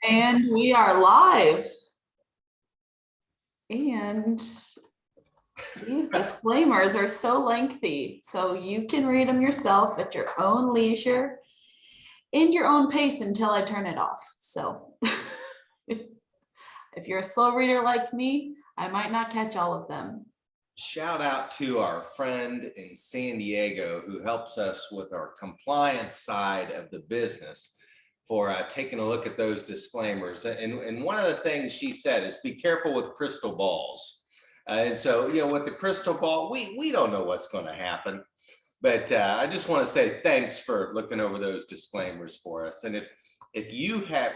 And we are live. And these disclaimers are so lengthy, so you can read them yourself at your own leisure and your own pace until I turn it off. So if you're a slow reader like me, I might not catch all of them. Shout out to our friend in San Diego who helps us with our compliance side of the business for taking a look at those disclaimers. And one of the things she said is be careful with crystal balls. And so, you know, with the crystal ball, we don't know what's going to happen. But I just want to say thanks for looking over those disclaimers for us. And if you have,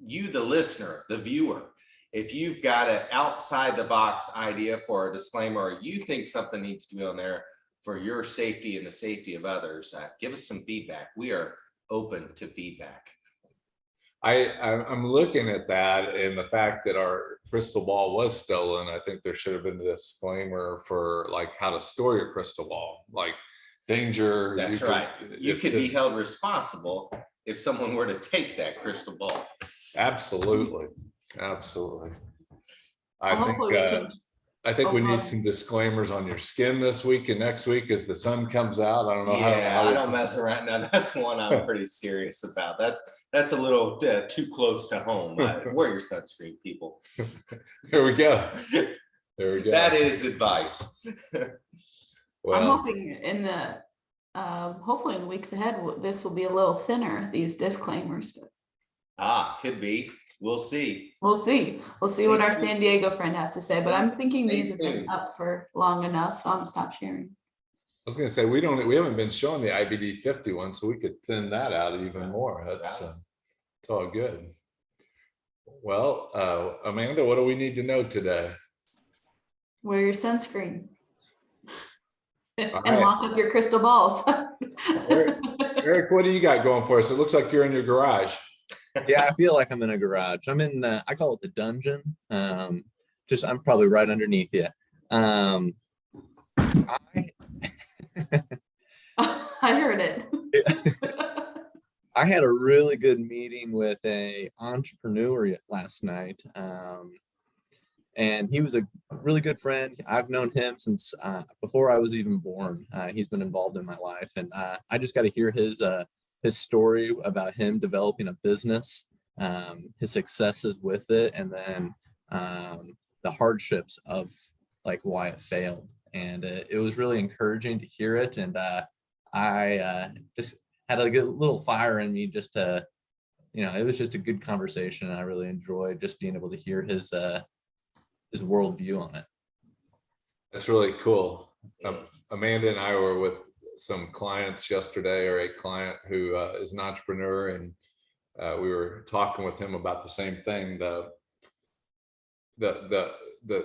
you the listener, the viewer, if you've got an outside the box idea for a disclaimer, or you think something needs to be on there for your safety and the safety of others, give us some feedback. We are open to feedback. I'm looking at that and the fact that our crystal ball was stolen. I think there should have been a disclaimer for like how to store your crystal ball, like danger. That's right. You could be held responsible if someone were to take that crystal ball. Absolutely. Absolutely. I think we need some disclaimers on your skin this week and next week as the sun comes out. I don't know how I don't mess around. Now that's one I'm pretty serious about. That's a little too close to home. Wear your sunscreen, people. There we go. There we go. That is advice. Well, I'm hoping in the hopefully in the weeks ahead this will be a little thinner, these disclaimers. But could be. We'll see. We'll see what our San Diego friend has to say, but I'm thinking these have been up for long enough, so I'm gonna stop sharing. I was gonna say we haven't been showing the IBD 51, so we could thin that out even more. That's it's all good. Well, Amanda, what do we need to know today? Wear your sunscreen and lock up your crystal balls. Eric, what do you got going for us? It looks like you're in your garage. Yeah, I feel like I'm in a garage. I'm in I call it the dungeon. I'm probably right underneath you. I heard it. I had a really good meeting with a entrepreneur last night. And he was a really good friend. I've known him since before I was even born. He's been involved in my life, and I just got to hear his story about him developing a business, his successes with it, and then the hardships of like why it failed. And it was really encouraging to hear it. And I just had a good little fire in me just to, it was just a good conversation. And I really enjoyed just being able to hear his worldview on it. That's really cool. Amanda and I were with some clients yesterday, or a client who is an entrepreneur, and we were talking with him about the same thing. The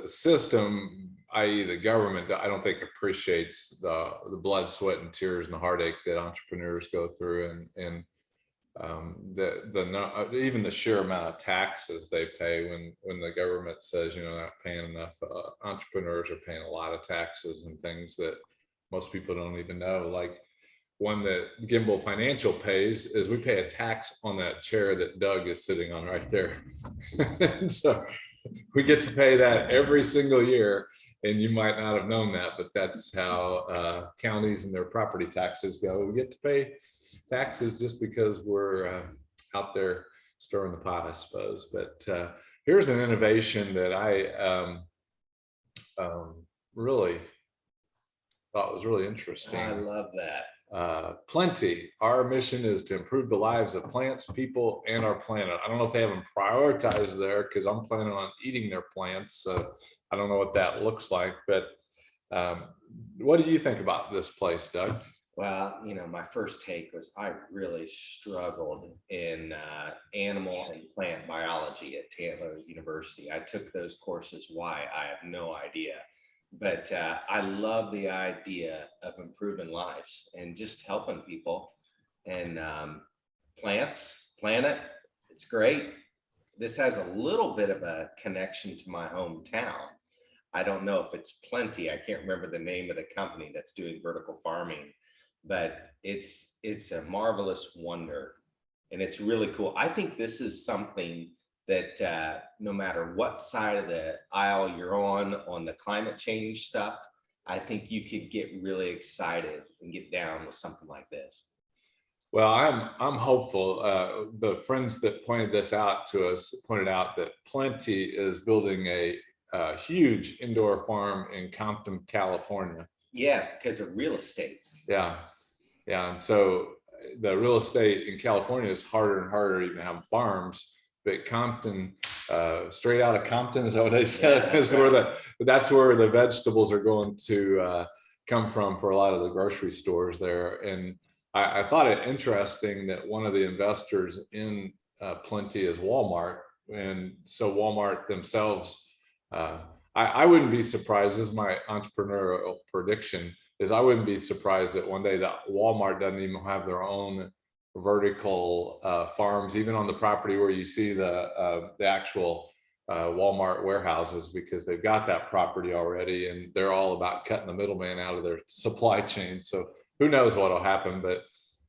system, i.e. the government, I don't think appreciates the blood, sweat, and tears and the heartache that entrepreneurs go through, and even the sheer amount of taxes they pay when the government says they're not paying enough. Entrepreneurs are paying a lot of taxes and things that most people don't even know. Like one that Gimbal Financial pays is we pay a tax on that chair that Doug is sitting on right there. And so we get to pay that every single year. And you might not have known that, but that's how counties and their property taxes go. We get to pay taxes just because we're out there stirring the pot, I suppose. But here's an innovation that I really thought was really interesting. I love that. Plenty. Our mission is to improve the lives of plants, people, and our planet. I don't know if they have them prioritized there because I'm planning on eating their plants. So I don't know what that looks like. But what do you think about this place, Doug? Well, my first take was I really struggled in animal and plant biology at Taylor University. I took those courses. Why? I have no idea. But I love the idea of improving lives and just helping people. And plants, planet, it's great. This has a little bit of a connection to my hometown. I don't know if it's Plenty. I can't remember the name of the company that's doing vertical farming, but it's a marvelous wonder. And it's really cool. I think this is something that no matter what side of the aisle you're on the climate change stuff, I think you could get really excited and get down with something like this. Well, I'm hopeful. The friends that pointed this out to us pointed out that Plenty is building a huge indoor farm in Compton, California. Yeah, because of real estate. Yeah, yeah. And so the real estate in California is harder and harder to even have farms. But Compton, straight out of Compton, is that what they said? Yeah, is right. That's where the vegetables are going to come from for a lot of the grocery stores there. And I thought it interesting that one of the investors in Plenty is Walmart. And so Walmart themselves, I wouldn't be surprised, this is my entrepreneurial prediction, is I wouldn't be surprised that one day that Walmart doesn't even have their own vertical farms, even on the property where you see the actual Walmart warehouses, because they've got that property already and they're all about cutting the middleman out of their supply chain. So who knows what'll happen, but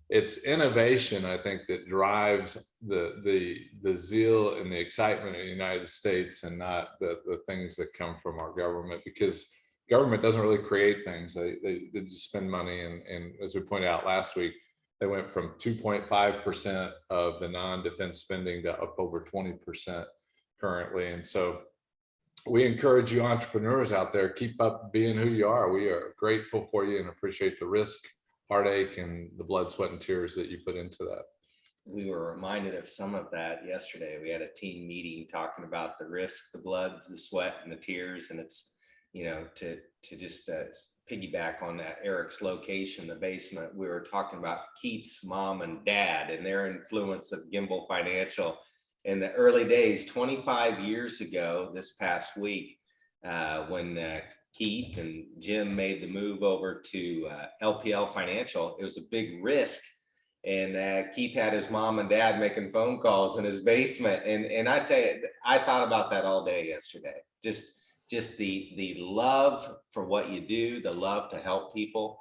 it's innovation, I think, that drives the zeal and the excitement in the United States, and not the things that come from our government, because government doesn't really create things. They just spend money. And as we pointed out last week, they went from 2.5% of the non-defense spending to up over 20% currently. And so we encourage you entrepreneurs out there, keep up being who you are. We are grateful for you and appreciate the risk, heartache, and the blood, sweat, and tears that you put into that. We were reminded of some of that yesterday. We had a team meeting talking about the risk, the blood, the sweat, and the tears. And it's, to just piggyback on that, Eric's location, the basement, we were talking about Keith's mom and dad and their influence of Gimbal Financial in the early days, 25 years ago, this past week, when Keith and Jim made the move over to LPL Financial. It was a big risk. And Keith had his mom and dad making phone calls in his basement. And I tell you, I thought about that all day yesterday. Just the love for what you do, the love to help people.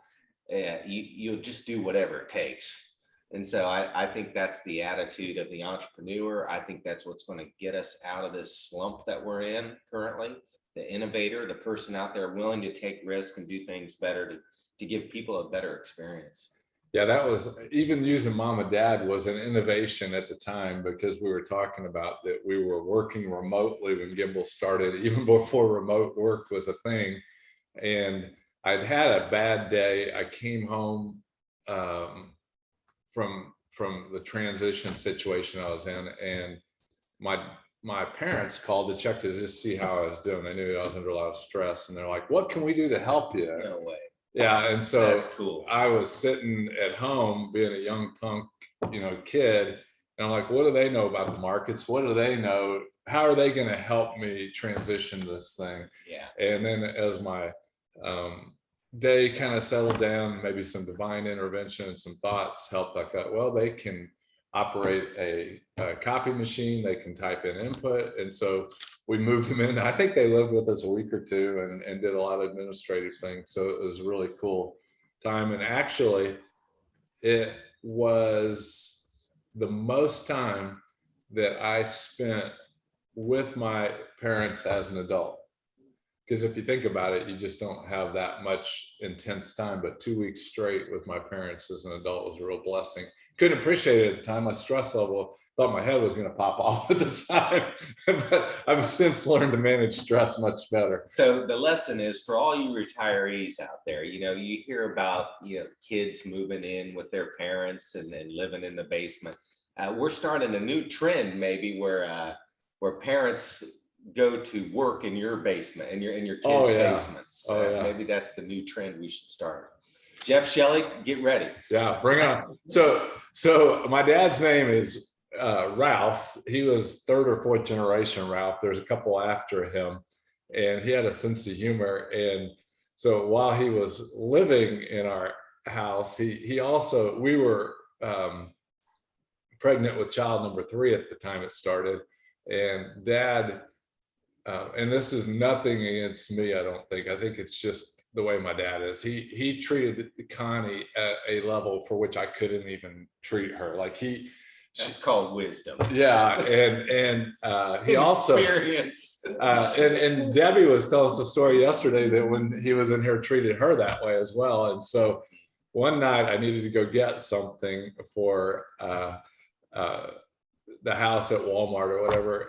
You'll just do whatever it takes. And so I think that's the attitude of the entrepreneur. I think that's what's going to get us out of this slump that we're in currently. The innovator, the person out there willing to take risks and do things better to give people a better experience. Yeah, that was, even using mom and dad was an innovation at the time, because we were talking about that we were working remotely when Gimbal started, even before remote work was a thing. And I'd had a bad day. I came home from the transition situation I was in, and my parents called to check to just see how I was doing. They knew I was under a lot of stress, and they're like, "What can we do to help you?" No way. Yeah, and so That's cool. I was sitting at home being a young punk, kid, and I'm like, what do they know about the markets? What do they know? How are they going to help me transition this thing? Yeah. And then as my day kind of settled down, maybe some divine intervention and some thoughts helped. I thought, well, they can operate a copy machine, they can type in input. And so we moved them in. I think they lived with us a week or two and did a lot of administrative things. So it was a really cool time. And actually, it was the most time that I spent with my parents as an adult. Because if you think about it, you just don't have that much intense time. But 2 weeks straight with my parents as an adult was a real blessing. Couldn't appreciate it at the time. My stress level, thought my head was going to pop off at the time. But I've since learned to manage stress much better. So the lesson is, for all you retirees out there, you hear about, kids moving in with their parents and living in the basement. We're starting a new trend, maybe, where parents go to work in your basement, in your kids' basements. Maybe that's the new trend we should start. Jeff Shelley, get ready. Yeah, bring on. So my dad's name is Ralph. He was third or fourth generation Ralph. There's a couple after him, and he had a sense of humor. And so while he was living in our house, we were pregnant with child number 3 at the time it started. And Dad, and this is nothing against me, I don't think. I think it's just the way my dad is. He treated Connie at a level for which I couldn't even treat her. Like That's called wisdom. Yeah, and he also Experience. and Debbie was telling us a story yesterday that when he was in here treated her that way as well. And so one night I needed to go get something for the house at Walmart or whatever,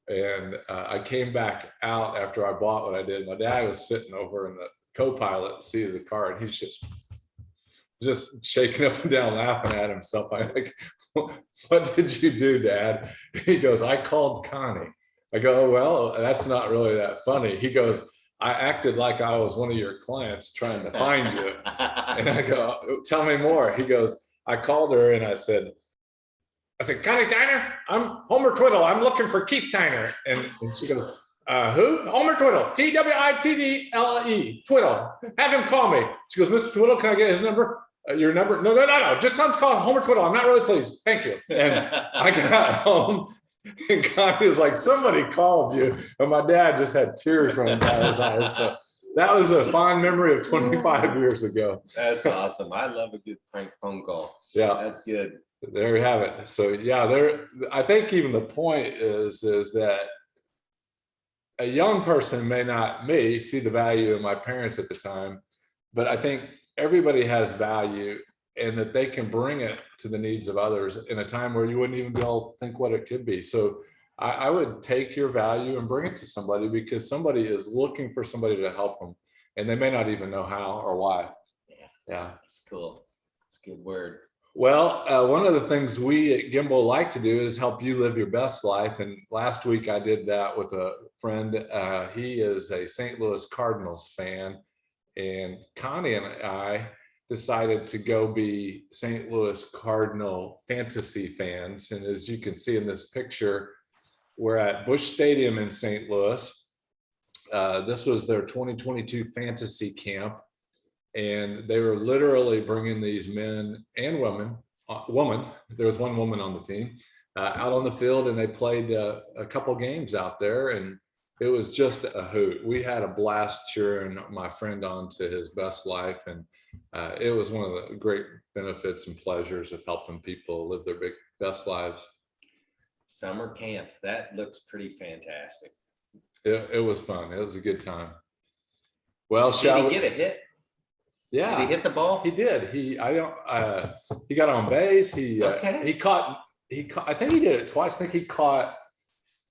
and I came back out after I bought what I did. My dad was sitting over in the co-pilot seat of the car, and he's just shaking up and down, laughing at himself. I'm like, "What did you do, Dad?" He goes, "I called Connie." I go, "Oh, well, that's not really that funny." He goes, "I acted like I was one of your clients trying to find you." And I go, "Tell me more." He goes, "I called her and I said, Connie Tyner, I'm Homer Twiddle. I'm looking for Keith Tyner." And she goes, "Who?" "Homer Twiddle, Twiddle, Twiddle. Have him call me." She goes, "Mr. Twiddle, can I get his number?" "Your number?" No. Just tell him to call Homer Twiddle. I'm not really pleased. Thank you." And I got home and Connie was like, "Somebody called you." And my dad just had tears running down his eyes. So that was a fond memory of 25 years ago. That's awesome. I love a good prank phone call. Yeah. That's good. There you have it. So yeah, I think even the point is that a young person may not see the value in my parents at the time, but I think everybody has value, and that they can bring it to the needs of others in a time where you wouldn't even be able to think what it could be. So I would take your value and bring it to somebody, because somebody is looking for somebody to help them, and they may not even know how or why. Yeah. That's cool. It's a good word. Well, one of the things we at Gimbal like to do is help you live your best life. And last week I did that with a friend. He is a St. Louis Cardinals fan. And Connie and I decided to go be St. Louis Cardinal fantasy fans. And as you can see in this picture, we're at Busch Stadium in St. Louis. This was their 2022 fantasy camp. And they were literally bringing these men and women, there was one woman on the team, out on the field, and they played a couple games out there, and it was just a hoot. We had a blast cheering my friend on to his best life, and it was one of the great benefits and pleasures of helping people live their best lives. Summer camp, that looks pretty fantastic. It was fun. It was a good time. Did he get a hit? Yeah. Did he hit the ball? He did. He got on base. He caught, I think he did it twice. I think he caught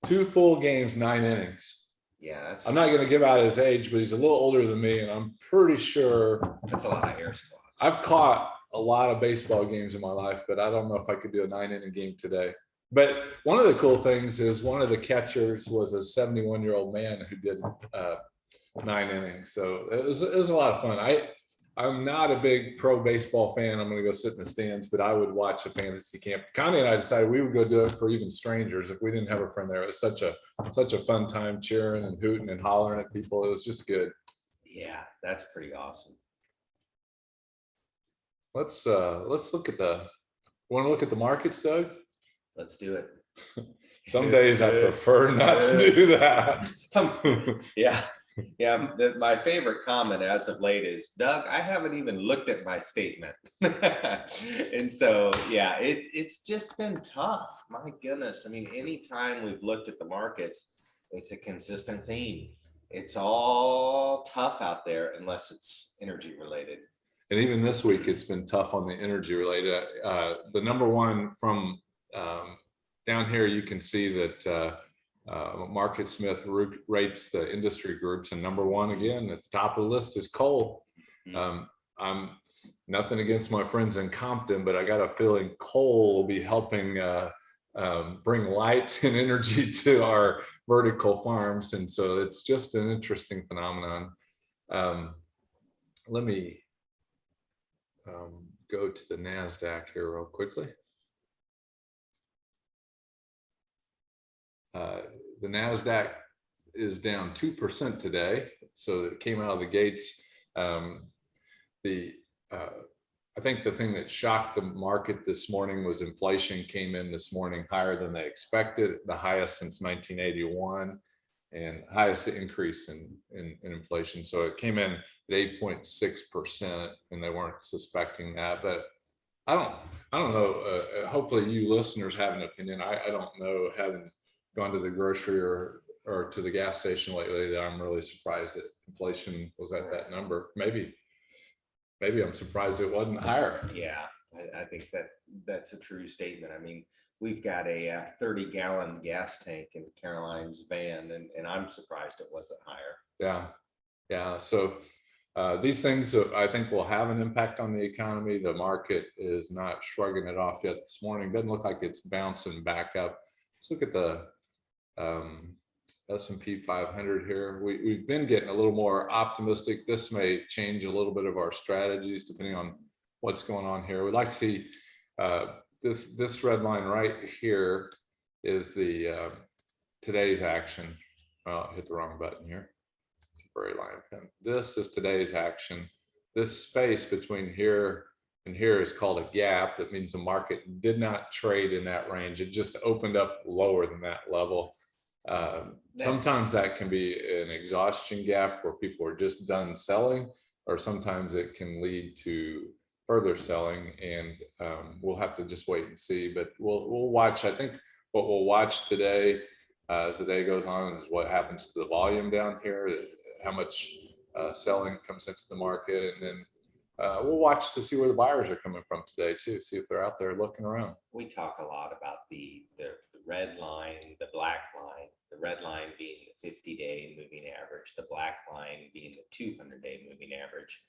2 full games, 9 innings. Yeah. I'm not going to give out his age, but he's a little older than me, and I'm pretty sure that's a lot of air squats. I've caught a lot of baseball games in my life, but I don't know if I could do a 9-inning game today. But one of the cool things is one of the catchers was a 71-year-old man who did 9 innings. So it was a lot of fun. I'm not a big pro baseball fan. I'm going to go sit in the stands, but I would watch a fantasy camp. Connie and I decided we would go do it for even strangers if we didn't have a friend there. It was such a fun time cheering and hooting and hollering at people. It was just good. Yeah, that's pretty awesome. Let's look at want to look at the markets, Doug? Let's do it. Some days I prefer not to do that. Yeah. My favorite comment as of late is, "Doug, I haven't even looked at my statement." And so, yeah, it's just been tough. My goodness. I mean, anytime we've looked at the markets, it's a consistent theme. It's all tough out there unless it's energy related. And even this week, it's been tough on the energy related. The number one from down here, you can see that Market Smith rates the industry groups, and number one again at the top of the list is coal. I'm nothing against my friends in Compton, but I got a feeling coal will be helping bring light and energy to our vertical farms, and so it's just an interesting phenomenon. Let me go to the NASDAQ here real quickly. The NASDAQ is down 2% today, so it came out of the gates. I think the thing that shocked the market this morning was inflation came in this morning higher than they expected, the highest since 1981, and highest increase in inflation. So it came in at 8.6%, and they weren't suspecting that. But I don't know. Hopefully you listeners have an opinion. I don't know, having gone to the grocery or to the gas station lately, that I'm really surprised that inflation was at that number. Maybe I'm surprised it wasn't higher. Yeah, I think that's a true statement. I mean, we've got a 30-gallon gas tank in Caroline's van, and I'm surprised it wasn't higher. Yeah. Yeah. So these things I think will have an impact on the economy. The market is not shrugging it off yet this morning. Doesn't look like it's bouncing back up. Let's look at the S&P 500 here. We've been getting a little more optimistic. This may change a little bit of our strategies depending on what's going on here. We'd like to see this red line right here is the today's action. Well, I hit the wrong button here. Temporary line pin. This is today's action. This space between here and here is called a gap. That means the market did not trade in that range. It just opened up lower than that level. Sometimes that can be an exhaustion gap where people are just done selling, or sometimes it can lead to further selling, and we'll have to just wait and see. But we'll watch. I think what we'll watch today as the day goes on is what happens to the volume down here, how much selling comes into the market, and then we'll watch to see where the buyers are coming from today too, see if they're out there looking around. We talk a lot about the red line, the black line, the red line being the 50-day moving average, the black line being the 200-day moving average.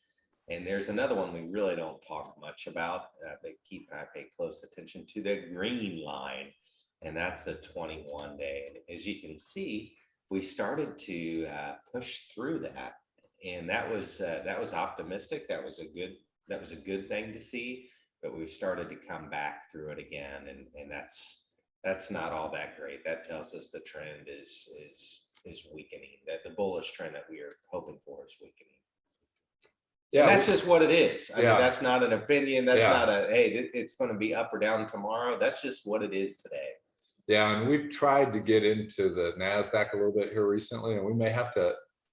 And there's another one we really don't talk much about, but Keith and I pay close attention to, the green line, and that's the 21-day. And as you can see, we started to push through that, and that was optimistic. That was a good thing to see. But we've started to come back through it again, and that's not all that great. That tells us the trend is weakening. That the bullish trend that we are hoping for is weakening. Yeah, and that's just what it is. I mean, that's not an opinion. That's not a hey, it's going to be up or down tomorrow. That's just what it is today. Yeah, and we've tried to get into the NASDAQ a little bit here recently, and we may have to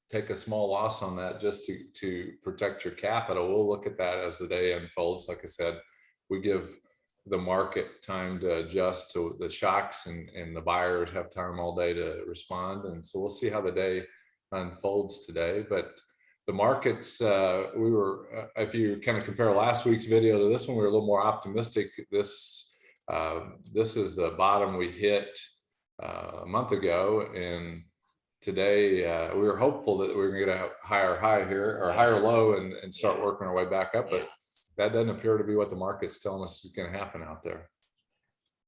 take a small loss on that just to protect your capital. We'll look at that as the day unfolds. Like I said, we give the market time to adjust to the shocks, and the buyers have time all day to respond. And so we'll see how the day unfolds today. But the markets, we were, if you kind of compare last week's video to this one, we were a little more optimistic. This is the bottom we hit a month ago, and today we were hopeful that we were going to get a higher high here or higher low and start working our way back up, but that doesn't appear to be what the market's telling us is going to happen out there.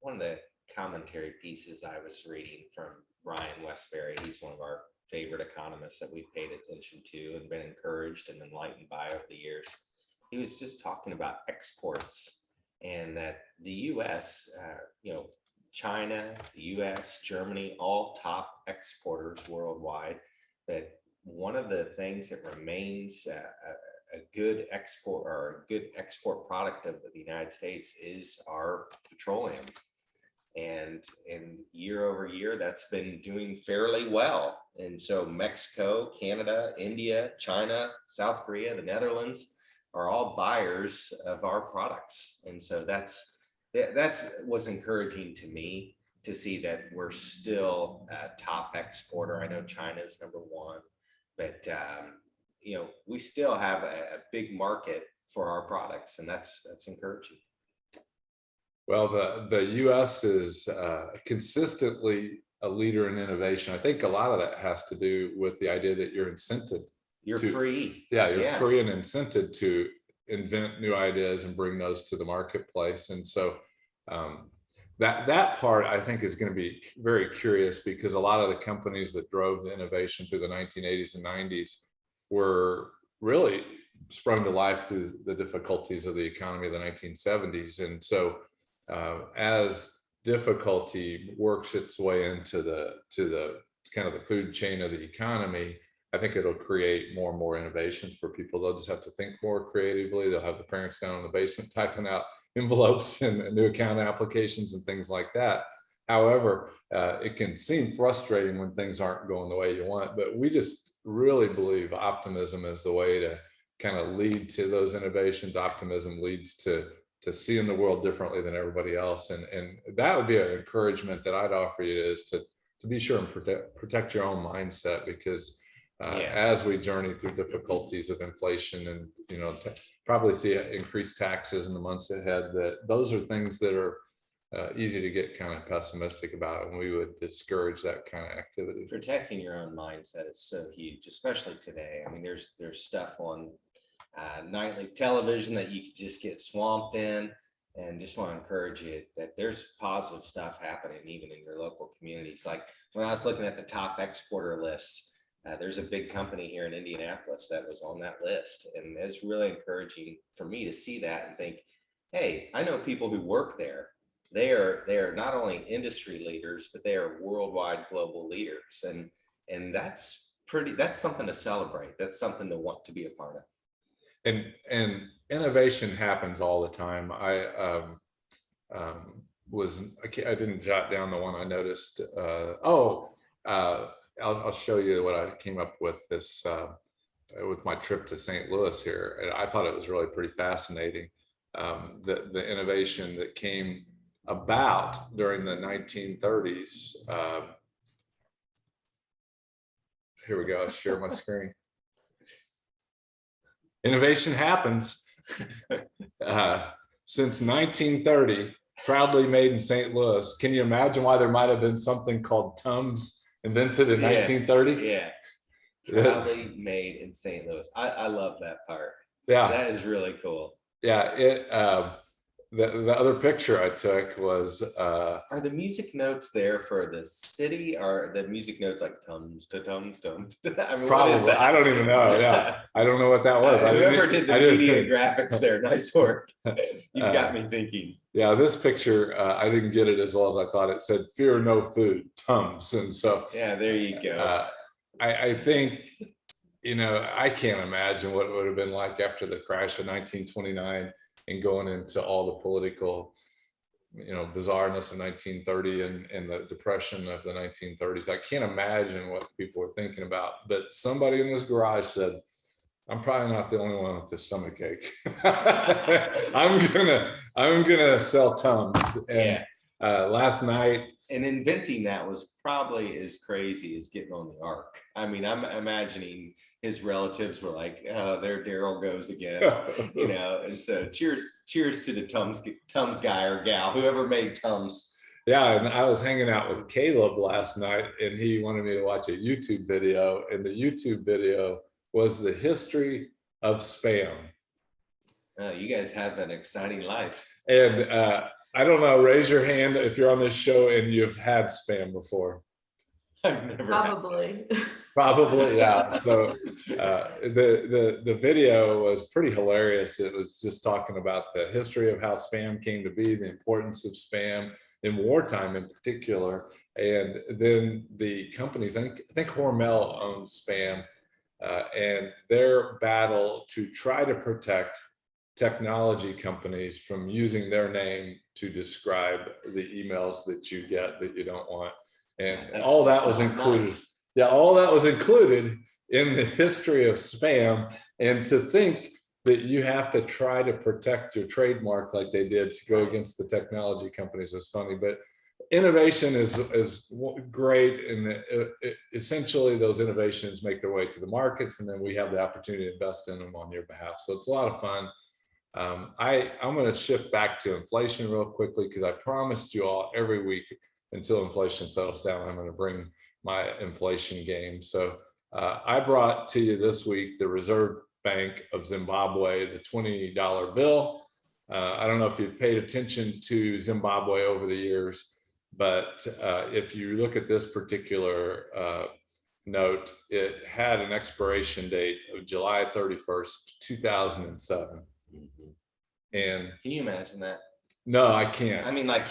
One of the commentary pieces I was reading from Brian Westbury, he's one of our favorite economists that we've paid attention to and been encouraged and enlightened by over the years. He was just talking about exports, and that the U.S., China, the U.S., Germany, all top exporters worldwide. But one of the things that remains a good export or a good export product of the United States is our petroleum. And year over year, that's been doing fairly well. And so Mexico, Canada, India, China, South Korea, the Netherlands are all buyers of our products. And so that's was encouraging to me to see that we're still a top exporter. I know China is number one, but we still have a big market for our products, and that's encouraging. Well, the U.S. is consistently a leader in innovation. I think a lot of that has to do with the idea that you're incented. You're free. Yeah, you're free and incented to invent new ideas and bring those to the marketplace. And so that part, I think, is going to be very curious, because a lot of the companies that drove the innovation through the 1980s and 90s were really sprung to life through the difficulties of the economy of the 1970s. And so as difficulty works its way into the kind of the food chain of the economy, I think it'll create more and more innovations for people. They'll just have to think more creatively. They'll have the parents down in the basement typing out envelopes and new account applications and things like that. However, it can seem frustrating when things aren't going the way you want, but we just really believe optimism is the way to kind of lead to those innovations. Optimism leads to seeing the world differently than everybody else. And that would be an encouragement that I'd offer you, is to be sure and protect your own mindset, because as we journey through difficulties of inflation and, you know, probably see increased taxes in the months ahead, that those are things that are easy to get kind of pessimistic about, and we would discourage that kind of activity. Protecting your own mindset is so huge, especially today. I mean, there's stuff on nightly television that you could just get swamped in, and just want to encourage you that there's positive stuff happening even in your local communities. Like when I was looking at the top exporter lists, there's a big company here in Indianapolis that was on that list, and it's really encouraging for me to see that and think, hey, I know people who work there. They are not only industry leaders, but they are worldwide global leaders, and that's something to celebrate. That's something to want to be a part of. And innovation happens all the time. I didn't jot down the one I noticed. I'll show you what I came up with this with my trip to St. Louis here, and I thought it was really pretty fascinating. The innovation that came about during the 1930s. Here we go. I'll share my screen. Innovation happens. Since 1930, proudly made in St. Louis. Can you imagine why there might have been something called Tums invented in 1930? Yeah. Proudly made in St. Louis. I love that part. Yeah. That is really cool. Yeah. The other picture I took was are the music notes there for the city? Are the music notes like tums to tums tums? I mean, probably. What is that? I don't even know. Yeah, I don't know what that was. Whoever did the media graphics there, nice work. You've got me thinking. Yeah, this picture, I didn't get it as well as I thought. It said "Fear no food, Tums," and so yeah, there you go. I think, you know, I can't imagine what it would have been like after the crash of 1929 and going into all the political, you know, bizarreness of 1930 and the depression of the 1930s. I can't imagine what people were thinking about, but somebody in this garage said, I'm probably not the only one with this stomach ache. I'm gonna sell Tums. And last night, and inventing that was probably as crazy as getting on the ark. I mean, I'm imagining his relatives were like, "Oh, there Daryl goes again," you know. And so, cheers to the Tums guy or gal, whoever made Tums. Yeah, and I was hanging out with Caleb last night, and he wanted me to watch a YouTube video, and the YouTube video was the history of spam. You guys have an exciting life. And I don't know, raise your hand if you're on this show and you've had spam before. I've never Probably. Probably, yeah. So the video was pretty hilarious. It was just talking about the history of how spam came to be, the importance of spam in wartime in particular, and then the companies. I think Hormel owns spam, and their battle to try to protect technology companies from using their name to describe the emails that you get that you don't want. And all that was included. Nice. Yeah, all that was included in the history of spam. And to think that you have to try to protect your trademark like they did to go against the technology companies was funny. But innovation is great. And essentially those innovations make their way to the markets, and then we have the opportunity to invest in them on your behalf. So it's a lot of fun. I'm going to shift back to inflation real quickly, because I promised you all every week until inflation settles down, I'm going to bring my inflation game. So I brought to you this week the Reserve Bank of Zimbabwe, the $20 bill. I don't know if you've paid attention to Zimbabwe over the years, but if you look at this particular note, it had an expiration date of July 31st, 2007. And can you imagine that? No, I can't. I mean, like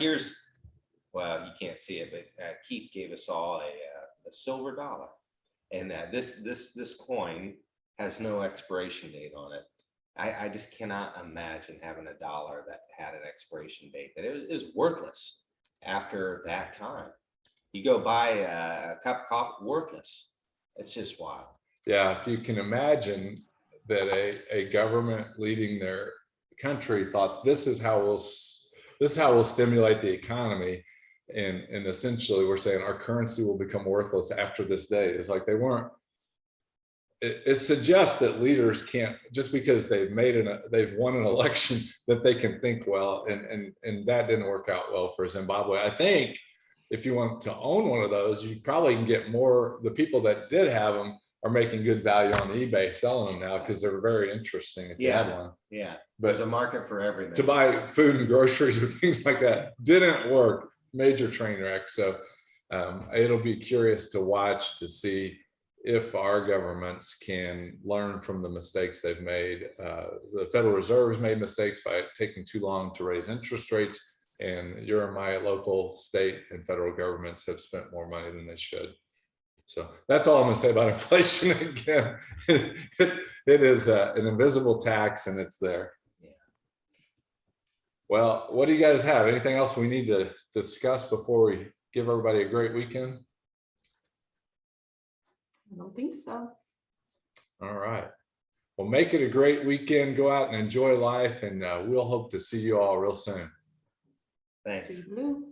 well, you can't see it, but Keith gave us all a silver dollar, and this coin has no expiration date on it. I just cannot imagine having a dollar that had an expiration date, that it was worthless after that time. You go buy a cup of coffee, worthless. It's just wild. Yeah, if you can imagine that a government leading their country thought this is how we'll stimulate the economy. And essentially we're saying our currency will become worthless after this day. It's like they weren't. It suggests that leaders can't, just because they've won an election, that they can think well, and that didn't work out well for Zimbabwe. I think if you want to own one of those, you probably can get more. The people that did have them are making good value on eBay selling them now because they're very interesting if you had one. Yeah, But there's a market for everything. to buy food and groceries or things like that didn't work. Major train wreck. So it'll be curious to watch to see if our governments can learn from the mistakes they've made. The Federal Reserve has made mistakes by taking too long to raise interest rates, and your and my local, state, and federal governments have spent more money than they should. So that's all I'm going to say about inflation. Again, it is an invisible tax, and it's there. Yeah. Well, what do you guys have? Anything else we need to discuss before we give everybody a great weekend? I don't think so. All right. Well, make it a great weekend. Go out and enjoy life, and we'll hope to see you all real soon. Thanks. Blue.